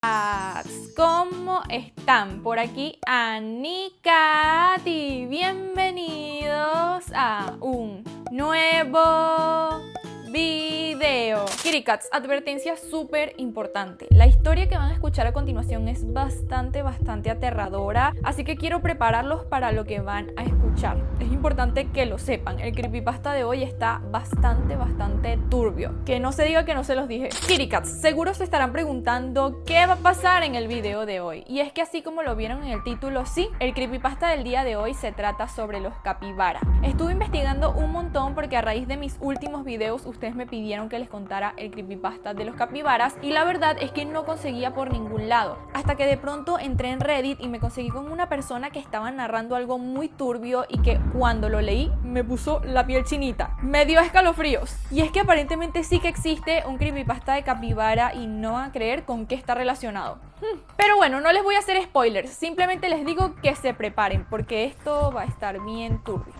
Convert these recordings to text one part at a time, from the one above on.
¿Cómo están? Por aquí Anicati. Bienvenidos a un nuevo video. Kitty Cats, advertencia súper importante. La historia que van a escuchar a continuación es bastante aterradora, así que quiero prepararlos para lo que van a escuchar. Es importante que lo sepan. El creepypasta de hoy está bastante turbio. Que no se diga que no se los dije. Kitty Cats, seguro se estarán preguntando qué va a pasar en el video de hoy. Y es que así como lo vieron en el título, sí, el creepypasta del día de hoy se trata sobre los capibara. Estuve investigando un montón porque a raíz de mis últimos videos ustedes me pidieron que les contara el creepypasta de los capibaras y la verdad es que no conseguía por ningún lado. Hasta que de pronto entré en Reddit y me conseguí con una persona que estaba narrando algo muy turbio y que cuando lo leí me puso la piel chinita. Me dio escalofríos. Y es que aparentemente sí que existe un creepypasta de capibara y no van a creer con qué está relacionado. Pero bueno, no les voy a hacer spoilers, simplemente les digo que se preparen porque esto va a estar bien turbio.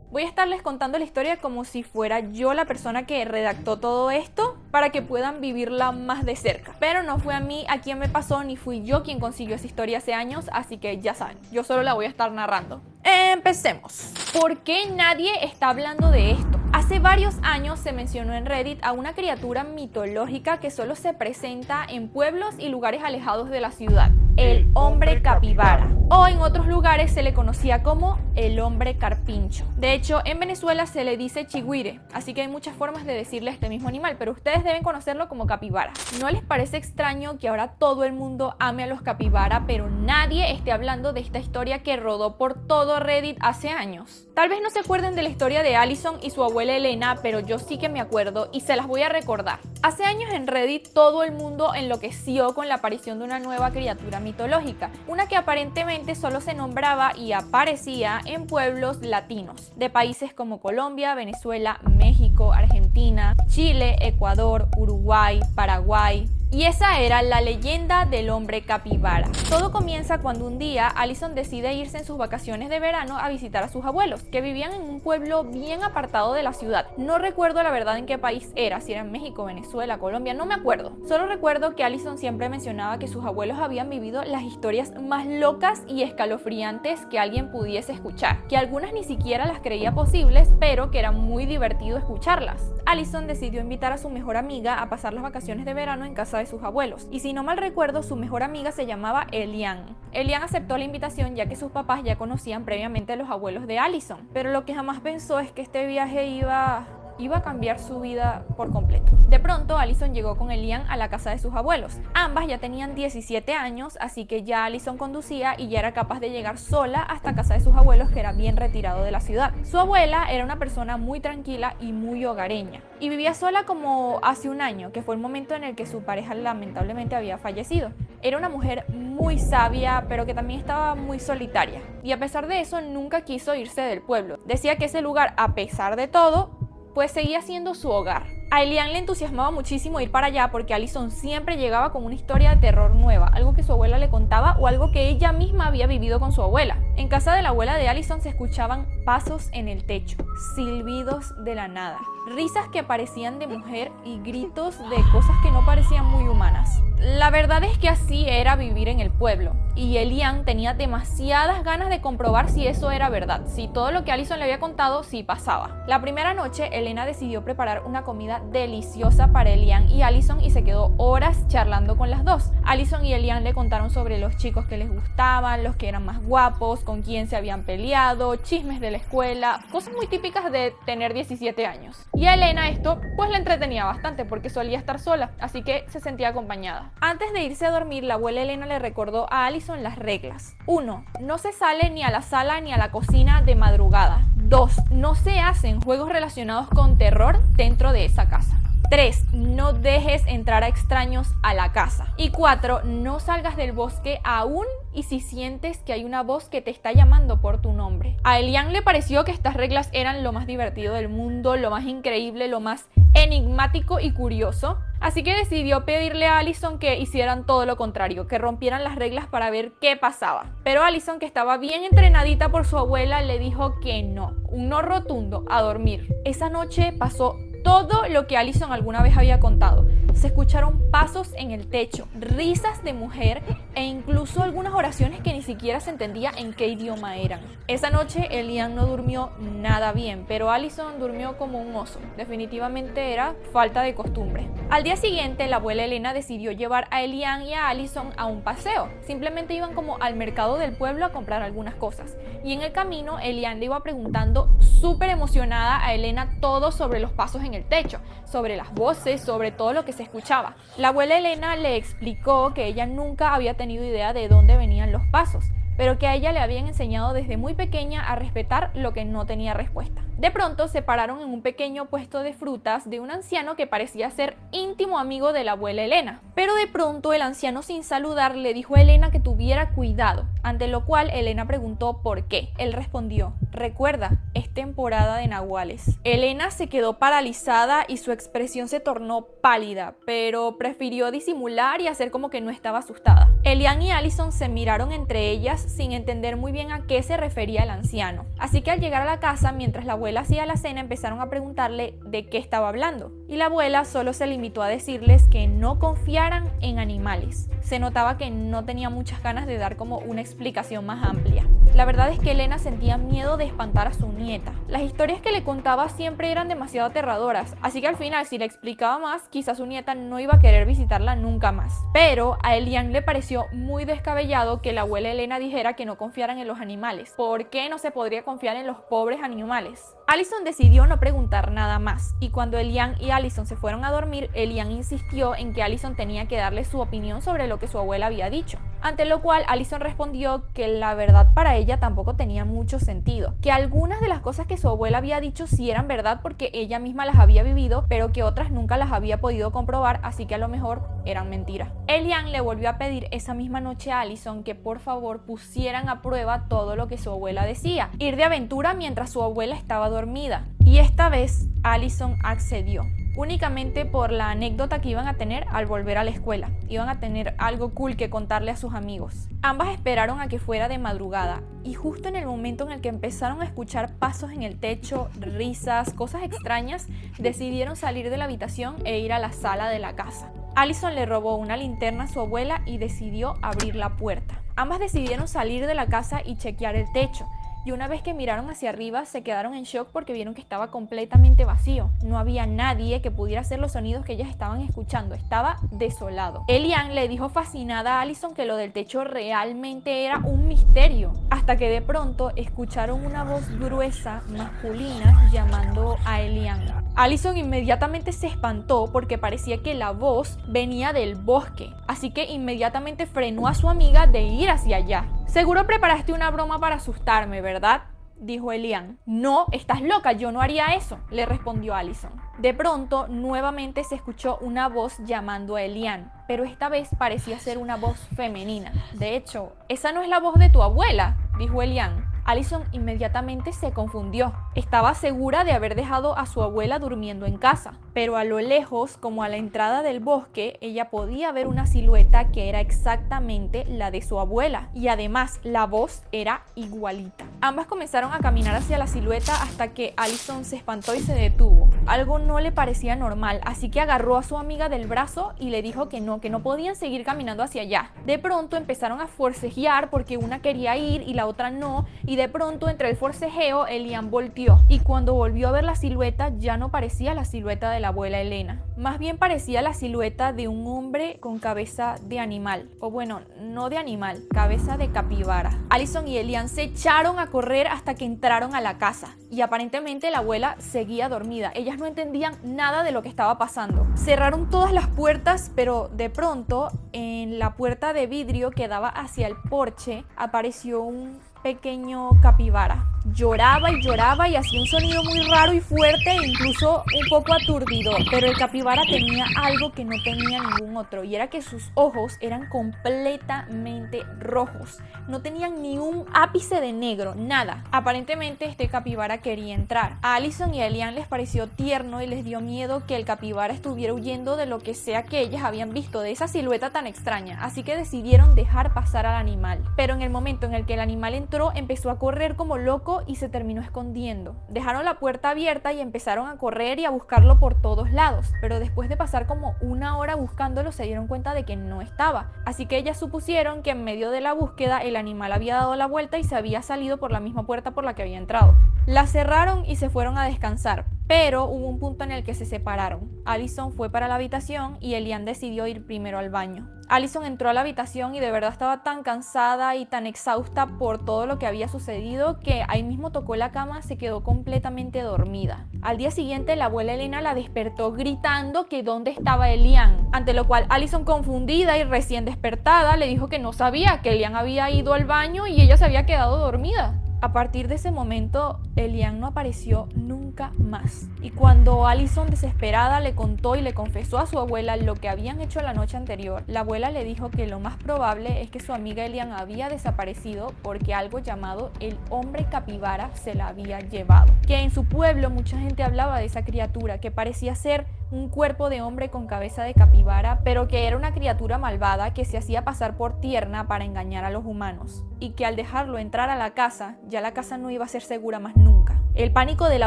Voy a estarles contando la historia como si fuera yo la persona que redactó todo esto para que puedan vivirla más de cerca. Pero no fue a mí a quien me pasó, ni fui yo quien consiguió esa historia hace años, así que ya saben, yo solo la voy a estar narrando. Empecemos. ¿Por qué nadie está hablando de esto? Hace varios años se mencionó en Reddit a una criatura mitológica que solo se presenta en pueblos y lugares alejados de la ciudad, el hombre capibara, o en otros lugares se le conocía como el hombre carpincho. De hecho, en Venezuela se le dice chigüire, así que hay muchas formas de decirle a este mismo animal, pero ustedes deben conocerlo como capibara. ¿No les parece extraño que ahora todo el mundo ame a los capibara, pero nadie esté hablando de esta historia que rodó por todo Reddit hace años? Tal vez no se acuerden de la historia de Allison y su abuela Elena, pero yo sí que me acuerdo y se las voy a recordar. Hace años en Reddit todo el mundo enloqueció con la aparición de una nueva criatura mitológica, una que aparentemente solo se nombraba y aparecía en pueblos latinos, de países como Colombia, Venezuela, México, Argentina, Chile, Ecuador, Uruguay, Paraguay. Y esa era la leyenda del hombre capibara. Todo comienza cuando un día Allison decide irse en sus vacaciones de verano a visitar a sus abuelos, que vivían en un pueblo bien apartado de la ciudad. No recuerdo la verdad en qué país era, si era en México, Venezuela, Colombia, no me acuerdo. Solo recuerdo que Allison siempre mencionaba que sus abuelos habían vivido las historias más locas y escalofriantes que alguien pudiese escuchar, que algunas ni siquiera las creía posibles, pero que era muy divertido escucharlas. Allison decidió invitar a su mejor amiga a pasar las vacaciones de verano en casa de sus abuelos, y si no mal recuerdo su mejor amiga se llamaba Elian. Elian aceptó la invitación ya que sus papás ya conocían previamente a los abuelos de Allison, pero lo que jamás pensó es que este viaje iba a cambiar su vida por completo. De pronto, Allison llegó con Elian a la casa de sus abuelos. Ambas ya tenían 17 años, así que ya Allison conducía y ya era capaz de llegar sola hasta casa de sus abuelos, que era bien retirado de la ciudad. Su abuela era una persona muy tranquila y muy hogareña, y vivía sola como hace un año, que fue el momento en el que su pareja lamentablemente había fallecido. Era una mujer muy sabia, pero que también estaba muy solitaria, y a pesar de eso nunca quiso irse del pueblo. Decía que ese lugar, a pesar de todo, pues seguía siendo su hogar. A Elian le entusiasmaba muchísimo ir para allá porque Allison siempre llegaba con una historia de terror nueva, algo que su abuela le contaba o algo que ella misma había vivido con su abuela. En casa de la abuela de Allison se escuchaban pasos en el techo, silbidos de la nada, risas que parecían de mujer y gritos de cosas que no parecían muy humanas. La verdad es que así era vivir en el pueblo, y Elian tenía demasiadas ganas de comprobar si eso era verdad, si todo lo que Allison le había contado sí pasaba. La primera noche, Elena decidió preparar una comida deliciosa para Elian y Allison y se quedó horas charlando con las dos. Allison y Elian le contaron sobre los chicos que les gustaban, los que eran más guapos, con quién se habían peleado, chismes de la escuela, cosas muy típicas de tener 17 años. Y a Elena esto pues la entretenía bastante porque solía estar sola, así que se sentía acompañada. Antes de irse a dormir, la abuela Elena le recordó a Allison las reglas. 1. No se sale ni a la sala ni a la cocina de madrugada. 2. No se hacen juegos relacionados con terror dentro de esa casa. 3. No dejes entrar a extraños a la casa. Y 4. No salgas del bosque aún y si sientes que hay una voz que te está llamando por tu nombre. A Elian le pareció que estas reglas eran lo más divertido del mundo, lo más increíble, lo más enigmático y curioso. Así que decidió pedirle a Allison que hicieran todo lo contrario, que rompieran las reglas para ver qué pasaba. Pero Allison, que estaba bien entrenadita por su abuela, le dijo que no, un no rotundo, a dormir. Esa noche pasó todo lo que Allison alguna vez había contado. Se escucharon pasos en el techo, risas de mujer e incluso algunas oraciones que ni siquiera se entendía en qué idioma eran. Esa noche Elian no durmió nada bien, pero Allison durmió como un oso. Definitivamente era falta de costumbre. Al día siguiente, la abuela Elena decidió llevar a Elian y a Allison a un paseo. Simplemente iban como al mercado del pueblo a comprar algunas cosas. Y en el camino, Elian le iba preguntando súper emocionada a Elena todo sobre los pasos en el techo, sobre las voces, sobre todo lo que se escuchaba. La abuela Elena le explicó que ella nunca había tenido idea de dónde venían los pasos, pero que a ella le habían enseñado desde muy pequeña a respetar lo que no tenía respuesta. De pronto se pararon en un pequeño puesto de frutas de un anciano que parecía ser íntimo amigo de la abuela Elena. Pero de pronto el anciano, sin saludar, le dijo a Elena que tuviera cuidado, ante lo cual Elena preguntó por qué. Él respondió: recuerda, es temporada de nahuales. Elena se quedó paralizada y su expresión se tornó pálida, pero prefirió disimular y hacer como que no estaba asustada. Elian y Allison se miraron entre ellas sin entender muy bien a qué se refería el anciano. Así que al llegar a la casa, mientras la abuela hacía la cena, empezaron a preguntarle de qué estaba hablando. Y la abuela solo se limitó a decirles que no confiaran en animales. Se notaba que no tenía muchas ganas de dar como una explicación más amplia. La verdad es que Elena sentía miedo de espantar a su nieta. Las historias que le contaba siempre eran demasiado aterradoras, así que al final, si le explicaba más, quizás su nieta no iba a querer visitarla nunca más. Pero a Elian le pareció muy descabellado que la abuela Elena dijera que no confiaran en los animales. ¿Por qué no se podría confiar en los pobres animales? Allison decidió no preguntar nada más, y cuando Elian y Allison se fueron a dormir, Elian insistió en que Allison tenía que darle su opinión sobre lo que su abuela había dicho. Ante lo cual Allison respondió que la verdad para ella tampoco tenía mucho sentido, que algunas de las cosas que su abuela había dicho sí eran verdad porque ella misma las había vivido, pero que otras nunca las había podido comprobar, así que a lo mejor eran mentiras. Elian le volvió a pedir esa misma noche a Allison que por favor pusieran a prueba todo lo que su abuela decía, ir de aventura mientras su abuela estaba dormida, y esta vez Allison accedió. Únicamente por la anécdota que iban a tener al volver a la escuela. Iban a tener algo cool que contarle a sus amigos. Ambas esperaron a que fuera de madrugada y justo en el momento en el que empezaron a escuchar pasos en el techo, risas, cosas extrañas, decidieron salir de la habitación e ir a la sala de la casa. Allison le robó una linterna a su abuela y decidió abrir la puerta. Ambas decidieron salir de la casa y chequear el techo. Y una vez que miraron hacia arriba, se quedaron en shock porque vieron que estaba completamente vacío. No había nadie que pudiera hacer los sonidos que ellas estaban escuchando. Estaba desolado. Elian le dijo fascinada a Allison que lo del techo realmente era un misterio. Hasta que de pronto escucharon una voz gruesa, masculina, llamando a Elian. Allison inmediatamente se espantó porque parecía que la voz venía del bosque. Así que inmediatamente frenó a su amiga de ir hacia allá. Seguro preparaste una broma para asustarme, ¿verdad?, dijo Elian. No, estás loca, yo no haría eso, le respondió Allison. De pronto, nuevamente se escuchó una voz llamando a Elian, pero esta vez parecía ser una voz femenina. De hecho, esa no es la voz de tu abuela, dijo Elian. Allison inmediatamente se confundió. Estaba segura de haber dejado a su abuela durmiendo en casa, pero a lo lejos, como a la entrada del bosque, ella podía ver una silueta que era exactamente la de su abuela, y además la voz era igualita. Ambas comenzaron a caminar hacia la silueta hasta que Allison se espantó y se detuvo. Algo no le parecía normal, así que agarró a su amiga del brazo y le dijo que no podían seguir caminando hacia allá. De pronto empezaron a forcejear porque una quería ir y la otra no, y de pronto entre el forcejeo Elian volteó, y cuando volvió a ver la silueta ya no parecía la silueta de la abuela Elena, más bien parecía la silueta de un hombre con cabeza de animal, o bueno, no de animal, cabeza de capibara. Allison y Elian se echaron a correr hasta que entraron a la casa, y aparentemente la abuela seguía dormida. Ellas no entendían nada de lo que estaba pasando. Cerraron todas las puertas, pero de pronto en la puerta de vidrio que daba hacia el porche apareció un pequeño capibara. Lloraba y hacía un sonido muy raro y fuerte e incluso un poco aturdidor, pero el capibara tenía algo que no tenía ningún otro, y era que sus ojos eran completamente rojos, no tenían ni un ápice de negro, nada. Aparentemente este capibara quería entrar. A Allison y a Elian les pareció tierno y les dio miedo que el capibara estuviera huyendo de lo que sea que ellas habían visto, de esa silueta tan extraña, así que decidieron dejar pasar al animal. Pero en el momento en el que el animal entró, empezó a correr como loco algo y se terminó escondiendo. Dejaron la puerta abierta y empezaron a correr y a buscarlo por todos lados, pero después de pasar como 1 hora buscándolo se dieron cuenta de que no estaba. Así que ellas supusieron que en medio de la búsqueda el animal había dado la vuelta y se había salido por la misma puerta por la que había entrado. La cerraron y se fueron a descansar, pero hubo un punto en el que se separaron. Allison fue para la habitación y Elian decidió ir primero al baño. Allison entró a la habitación y de verdad estaba tan cansada y tan exhausta por todo lo que había sucedido que ahí mismo tocó la cama, se quedó completamente dormida. Al día siguiente la abuela Elena la despertó gritando que dónde estaba Elian, ante lo cual Allison, confundida y recién despertada, le dijo que no sabía, que Elian había ido al baño y ella se había quedado dormida. A partir de ese momento, Elian no apareció nunca más. Y cuando Allison, desesperada, le contó y le confesó a su abuela lo que habían hecho la noche anterior, la abuela le dijo que lo más probable es que su amiga Elian había desaparecido porque algo llamado el hombre capibara se la había llevado. Que en su pueblo mucha gente hablaba de esa criatura que parecía ser un cuerpo de hombre con cabeza de capibara, pero que era una criatura malvada que se hacía pasar por tierna para engañar a los humanos, y que al dejarlo entrar a la casa, ya la casa no iba a ser segura más nunca. El pánico de la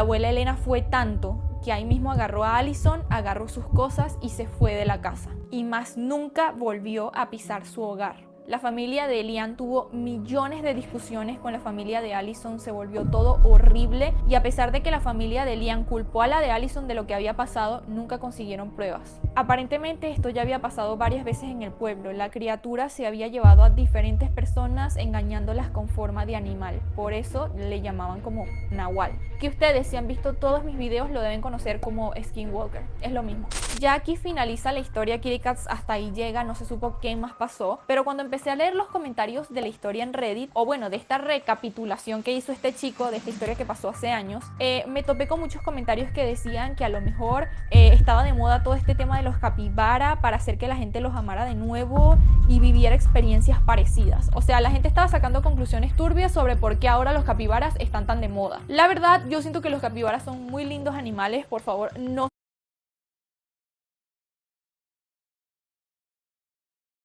abuela Elena fue tanto que ahí mismo agarró a Allison, agarró sus cosas y se fue de la casa, y más nunca volvió a pisar su hogar. La familia de Elian tuvo millones de discusiones con la familia de Allison, se volvió todo horrible y a pesar de que la familia de Elian culpó a la de Allison de lo que había pasado, nunca consiguieron pruebas. Aparentemente esto ya había pasado varias veces en el pueblo, la criatura se había llevado a diferentes personas engañándolas con forma de animal, por eso le llamaban como Nahual. Que ustedes, si han visto todos mis videos, lo deben conocer como Skinwalker, es lo mismo. Ya aquí finaliza la historia, Kitty Cats hasta ahí llega, no se supo qué más pasó, pero cuando empecé a leer los comentarios de la historia en Reddit, o bueno, de esta recapitulación que hizo este chico de esta historia que pasó hace años, me topé con muchos comentarios que decían que a lo mejor estaba de moda todo este tema de los capibara para hacer que la gente los amara de nuevo y viviera experiencias parecidas. O sea, la gente estaba sacando conclusiones turbias sobre por qué ahora los capibaras están tan de moda. La verdad, yo siento que los capibaras son muy lindos animales, por favor, no